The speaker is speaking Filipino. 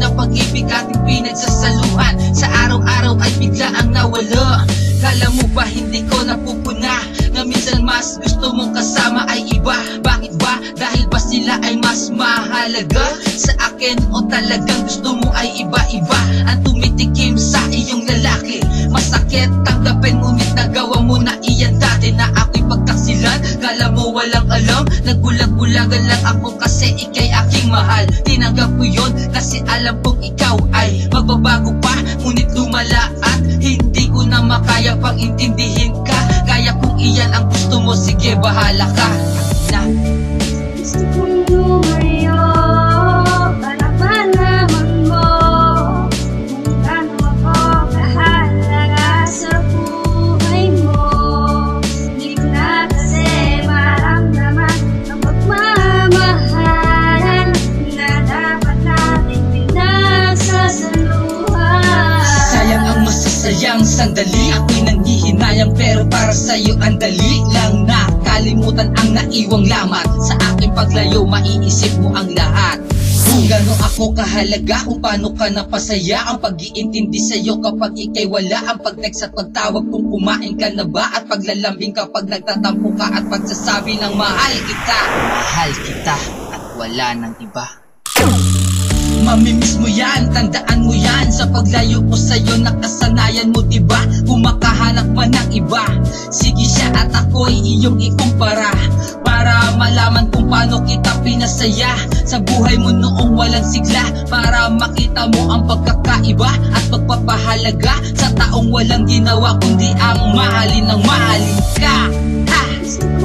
na pag-ibig ating pinagsasaluhan, sa araw-araw ay bigla ang nawala. Kala mo ba hindi ko napupuna na minsan mas gusto mong kasama ay iba? Bakit ba? Dahil ba sila ay mas mahalaga sa akin, o talagang gusto mo ay iba-iba ang tumitikim sa iyong lalaki? Masakit tanggapin, ngunit nagawa mo na iyan dati na ako'y pagtaksilan. Kala mo walang alam, nagbulag-bulagan lang ako kasi ikay aking mahal. Tinanggap ko yun kasi alam kong ikaw ay magbabago pa, ngunit lumala at hindi ko na makaya pang intindihin ka. Kaya kung iyan ang gusto mo, sige bahala ka na. Gusto kong lumayo para malaman mo kung gaano ako kahalaga sa buhay mo. Di ko na kasi maramdaman ang pagmamahalan na dapat natin pinagsasaluhan. Sayang ang masasayang sandali, ako'y nanghihinayang pero para sa'yo ang dali lang na kalimutan ang naiwang lamat. Sa aking paglayo maiisip mo ang lahat, kung gano'n ako kahalaga, kung paano ka napasaya. Ang pag-iintindi sa'yo kapag ikay wala, ang pag-text at pagtawag kung kumain ka na ba, at paglalambing kapag nagtatampo ka, at pagsasabi ng mahal kita at wala nang iba. Mamimiss mo yan, tandaan mo yan, sa paglayo ko sa'yo nakasanayan mo diba? Kung makahanap man ng iba, sige siya at ako'y iyong ikumpara, para malaman kung paano kita pinasaya sa buhay mo noong walang sigla, para makita mo ang pagkakaiba at pagpapahalaga sa taong walang ginawa kundi ang mahalin ng mahalin ka. Gusto